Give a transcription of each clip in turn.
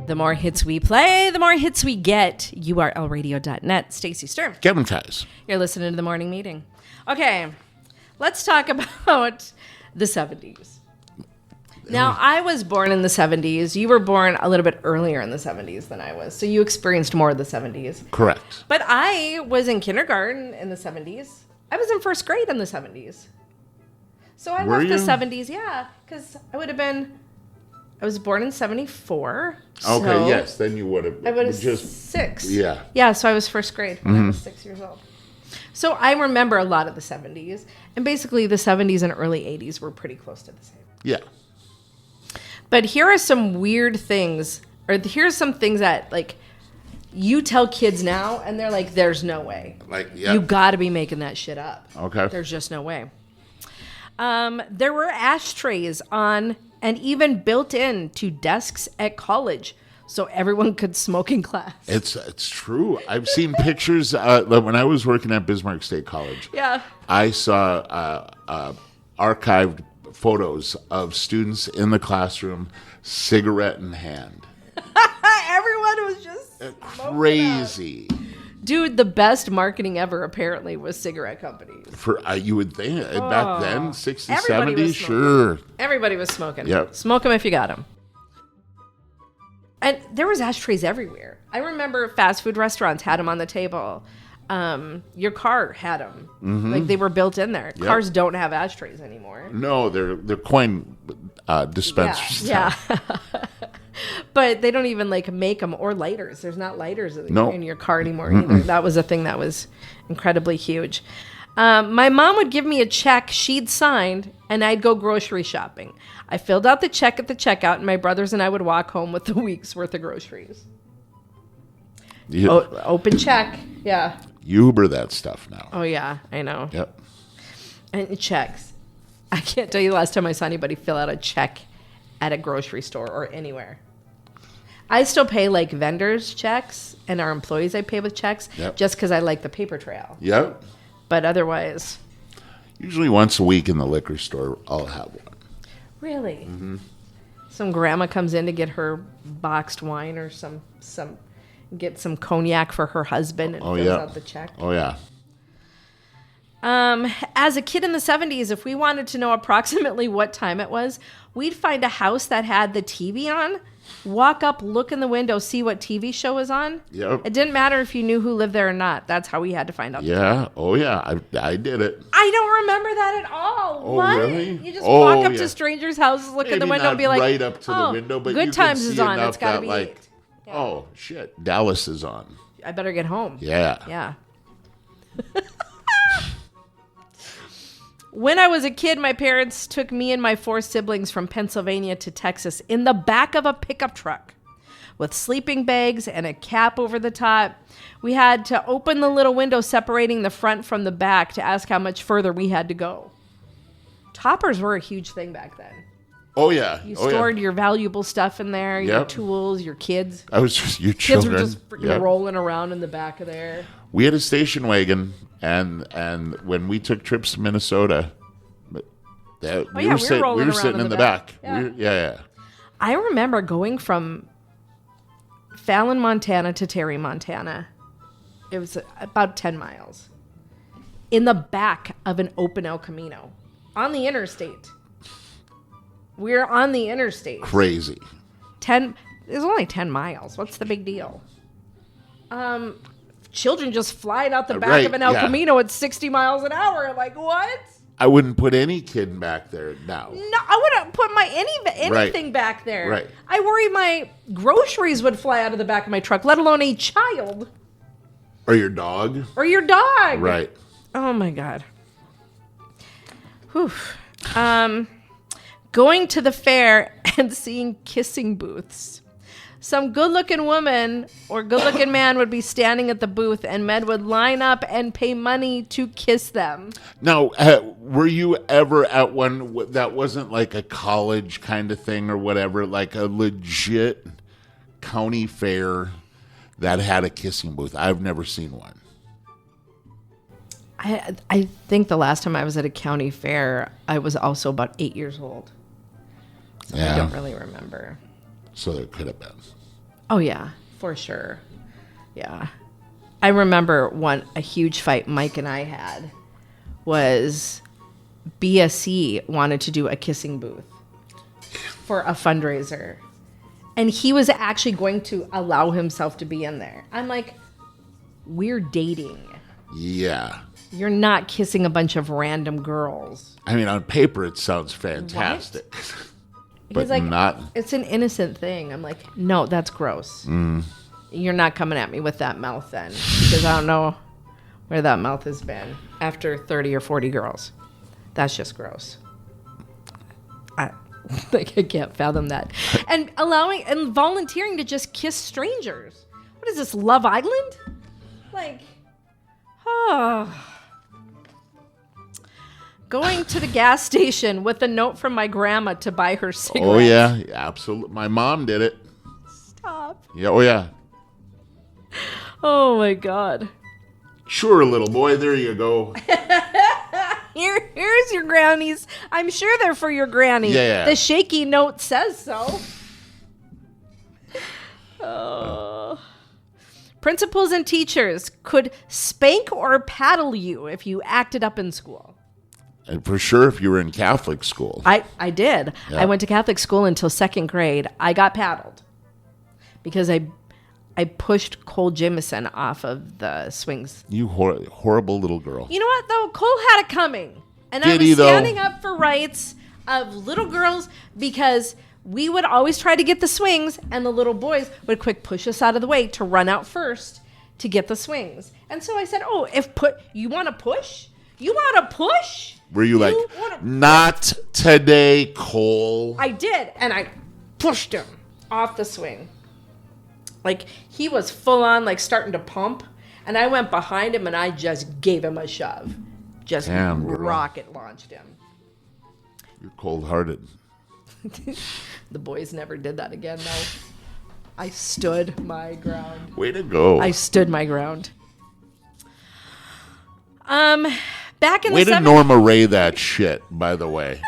The more hits we play, the more hits we get. URLradio.net. Stacey Sturm. Kevin Ties. You're listening to The Morning Meeting. Okay, let's talk about the 70s. Now, I was born in the 70s. You were born a little bit earlier in the 70s than I was. So you experienced more of the 70s. Correct. But I was in kindergarten in the 70s. I was in first grade in the 70s. So I left the 70s, yeah, because I was born in 74. Okay, so yes, then you would have. I was 6. Yeah. Yeah, so I was first grade when I was 6 years old. So I remember a lot of the 70s. And basically the 70s and early 80s were pretty close to the same. Yeah. But here are some weird things, or here's some things that, like, you tell kids now, and they're like, there's no way. Like, yeah. You got to be making that shit up. Okay. There's just no way. There were ashtrays on and even built in to desks at college so everyone could smoke in class. It's true. I've seen pictures. When I was working at Bismarck State College, Yeah. I saw archived photos of students in the classroom, cigarette in hand. Everyone was just Crazy. Dude, the best marketing ever apparently was cigarette companies. For you would think back then, 60s, Everybody 70s, was smoking. sure. Everybody was smoking. Yep. Smoke them if you got them. And there was ashtrays everywhere. I remember fast food restaurants had them on the table. Your car had them. Mm-hmm. Like they were built in there. Yep. Cars don't have ashtrays anymore. No, they're coin dispensers. Yeah. But they don't even like make them, or lighters. There's not lighters in your car anymore either. That was a thing that was incredibly huge. My mom would give me a check she'd signed, and I'd go grocery shopping. I filled out the check at the checkout, and my brothers and I would walk home with the week's worth of groceries. Open check. Yeah. You Uber that stuff now. Oh, yeah. I know. Yep. And checks. I can't tell you the last time I saw anybody fill out a check at a grocery store or anywhere. I still pay like vendors checks, and our employees I pay with checks just because I like the paper trail. Yep. But otherwise. Usually once a week in the liquor store, I'll have one. Really? Mm-hmm. Some grandma comes in to get her boxed wine or get some cognac for her husband and fills out the check. Oh, yeah. As a kid in the 70s, if we wanted to know approximately what time it was, we'd find a house that had the TV on, walk up, look in the window, see what TV show was on. Yep. It didn't matter if you knew who lived there or not. That's how we had to find out. Yeah. Oh, yeah. I did it. I don't remember that at all. Oh, what? really? You just walk up yeah. to strangers' houses, look in the window, and be like, right up to the window, but Good you Times can is see on. enough It's got to that, be like, Yeah. Oh, shit. Dallas is on. I better get home. Yeah. Yeah. When I was a kid, my parents took me and my 4 siblings from Pennsylvania to Texas in the back of a pickup truck with sleeping bags and a cap over the top. We had to open the little window separating the front from the back to ask how much further we had to go. Toppers were a huge thing back then. Oh, yeah. You stored your valuable stuff in there, your tools, your kids. I was just your Kids children. were just freaking rolling around in the back of there. We had a station wagon, and when we took trips to Minnesota, we were sitting in the back. Yeah. I remember going from Fallon, Montana to Terry, Montana. It was about 10 miles. In the back of an open El Camino. On the interstate. We're on the interstate. Crazy. There's only 10 miles. What's the big deal? Children just flying out the back of an El Camino at 60 miles an hour. Like, what? I wouldn't put any kid back there now. No, I wouldn't put anything back there. Right. I worry my groceries would fly out of the back of my truck, let alone a child. Or your dog. Or your dog. Right. Oh, my God. Whew. Going to the fair and seeing kissing booths. Some good-looking woman or good-looking man would be standing at the booth, and men would line up and pay money to kiss them. Now, were you ever at one that wasn't like a college kind of thing or whatever, like a legit county fair that had a kissing booth? I've never seen one. I think the last time I was at a county fair, I was also about 8 years old. So I don't really remember. So there could have been. Oh, yeah, for sure. Yeah. I remember a huge fight Mike and I had was BSC wanted to do a kissing booth for a fundraiser. And he was actually going to allow himself to be in there. I'm like, we're dating. Yeah. You're not kissing a bunch of random girls. I mean, on paper, it sounds fantastic. But he's like, not. It's an innocent thing. I'm like, no, that's gross. You're not coming at me with that mouth then. Because I don't know where that mouth has been after 30 or 40 girls. That's just gross. I can't fathom that. And allowing and volunteering to just kiss strangers. What is this, Love Island? Like, going to the gas station with a note from my grandma to buy her cigarettes. Oh, yeah, absolutely. My mom did it. Stop. Yeah, oh, yeah. Oh, my God. Sure, little boy, there you go. Here's your grannies. I'm sure they're for your granny. Yeah. The shaky note says so. Oh. Principals and teachers could spank or paddle you if you acted up in school. And for sure, if you were in Catholic school. I did. Yeah. I went to Catholic school until second grade. I got paddled because I pushed Cole Jemison off of the swings. You horrible little girl. You know what, though? Cole had it coming. And I was standing up for rights of little girls because we would always try to get the swings, and the little boys would quick push us out of the way to run out first to get the swings. And so I said, oh, you want to push? You want to push? Were you like, not today, Cole? I did, and I pushed him off the swing. Like, he was full on, like, starting to pump, and I went behind him, and I just gave him a shove. Just rocket launched him. You're cold-hearted. The boys never did that again, though. I stood my ground. Way to go. I stood my ground. Back in Way the 70s. to Norma Ray that shit, by the way.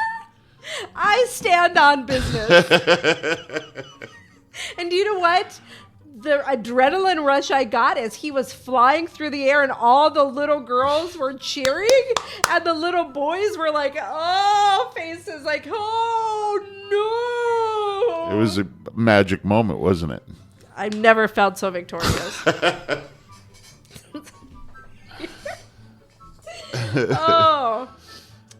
I stand on business. And do you know what? The adrenaline rush I got as he was flying through the air and all the little girls were cheering and the little boys were like, oh, faces like, oh, no. It was a magic moment, wasn't it? I've never felt so victorious. Oh.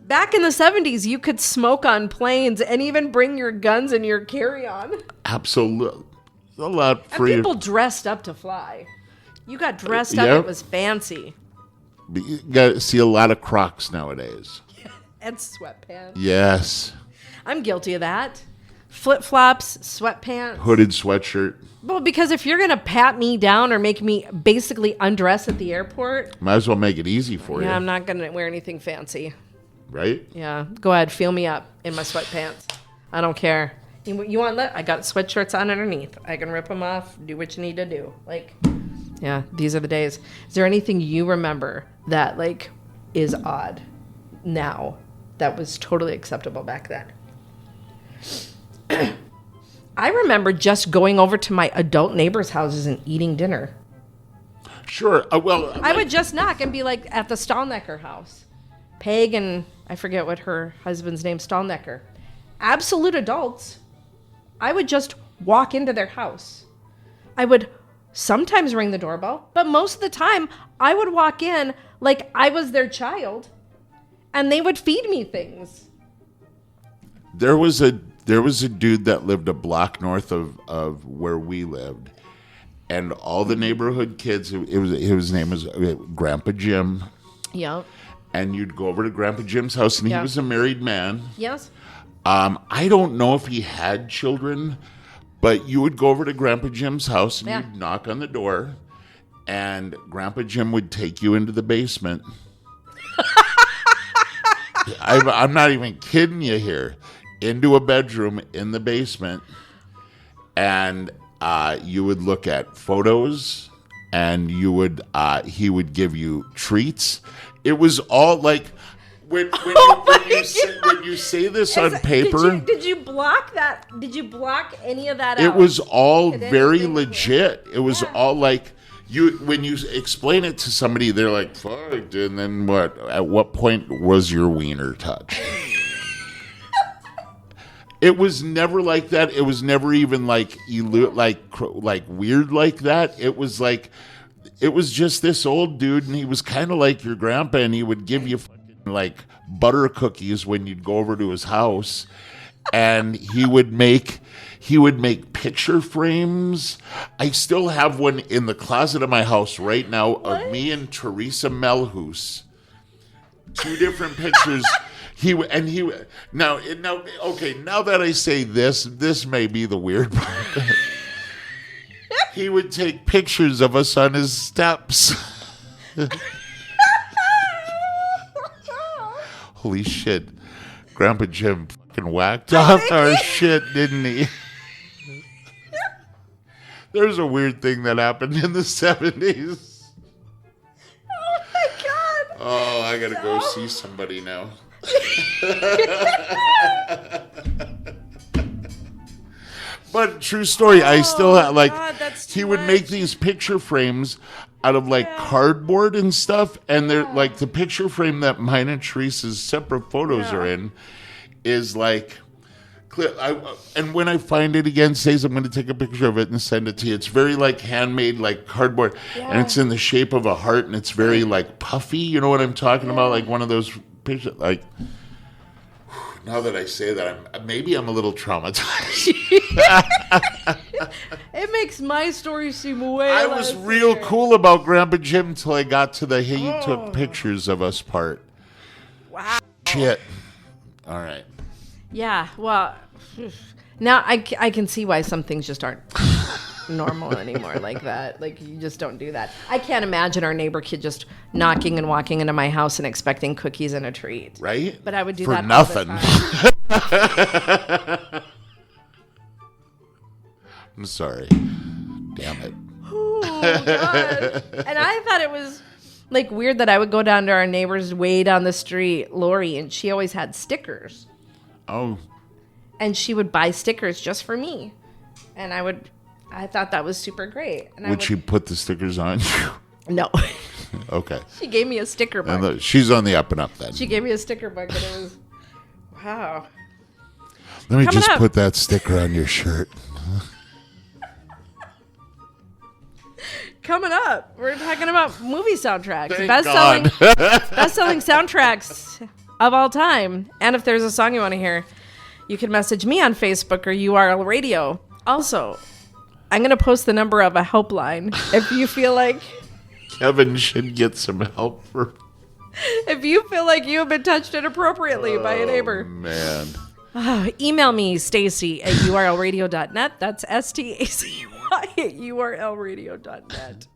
Back in the 70s, you could smoke on planes and even bring your guns and your carry-on. Absolutely. A lot And for people dressed up to fly. You got dressed up, Yep. it was fancy. You got to see a lot of Crocs nowadays. And sweatpants. Yes. I'm guilty of that. Flip-flops, sweatpants. Hooded sweatshirt. Well, because if you're going to pat me down or make me basically undress at the airport, Might as well make it easy for you. I'm not going to wear anything fancy. Right? Yeah, go ahead, feel me up in my sweatpants. I don't care. You want that? I got sweatshirts on underneath. I can rip them off, do what you need to do. Like, yeah, these are the days. Is there anything you remember that, like, is odd now that was totally acceptable back then? I remember just going over to my adult neighbors' houses and eating dinner. Sure. I would just knock and be like at the Stallnecker house. Peg and I forget what her husband's name, Stallnecker. Absolute adults. I would just walk into their house. I would sometimes ring the doorbell, but most of the time I would walk in like I was their child and they would feed me things. There was a dude that lived a block north of where we lived, and all the neighborhood kids. His name was Grandpa Jim. Yeah. And you'd go over to Grandpa Jim's house, and he was a married man. Yes. I don't know if he had children, but you would go over to Grandpa Jim's house and you'd knock on the door, and Grandpa Jim would take you into the basement. I'm not even kidding you here. Into a bedroom in the basement, and you would look at photos, and he would give you treats. It was all like when you say this on paper, did you block that? Did you block any of that out? it was all very legit. It was all like when you explain it to somebody, they're like, "Fuck," and then what? At what point was your wiener touched? It was never like that. It was never even like weird like that. It was like, it was just this old dude, and he was kind of like your grandpa, and he would give you fucking like butter cookies when you'd go over to his house, and he would make picture frames. I still have one in the closet of my house right now of me and Teresa Melhus. 2 different pictures. Now that I say this may be the weird part. He would take pictures of us on his steps. Holy shit. Grandpa Jim fucking whacked off our shit, didn't he? There's a weird thing that happened in the 70s. Oh my God. Oh, I gotta go see somebody now. But true story, I still have he would make these picture frames out of cardboard and stuff, and they're like the picture frame that mine and Teresa's separate photos are in is like and when I find it again, says I'm going to take a picture of it and send it to you. It's very like handmade, like cardboard, and it's in the shape of a heart, and it's very like puffy. You know what I'm talking about? Like one of those pictures. Like now that I say that, maybe I'm a little traumatized. It makes my story seem way. I was real cool about Grandpa Jim till I got to the he took pictures of us part. Wow. Shit. All right. Yeah. Well, now I can see why some things just aren't normal anymore like that. Like you just don't do that. I can't imagine our neighbor kid just knocking and walking into my house and expecting cookies and a treat. Right? But I would do for that nothing. All the time. I'm sorry. Damn it. Oh, God. And I thought it was like weird that I would go down to our neighbor's way down the street, Lori, and she always had stickers. Oh. And she would buy stickers just for me. And I thought that was super great. And would she put the stickers on you? No. Okay. She gave me a sticker book. And she's on the up and up then. She gave me a sticker book, and it was, wow. Let me just put that sticker on your shirt. Coming up, we're talking about movie soundtracks. Thank Best-selling soundtracks of all time. And if there's a song you want to hear, you can message me on Facebook or URL Radio. Also, I'm going to post the number of a helpline if you feel like Kevin should get some help if you feel like you have been touched inappropriately by a neighbor. Man. Email me, Stacy at urlradio.net. That's STACY at urlradio.net.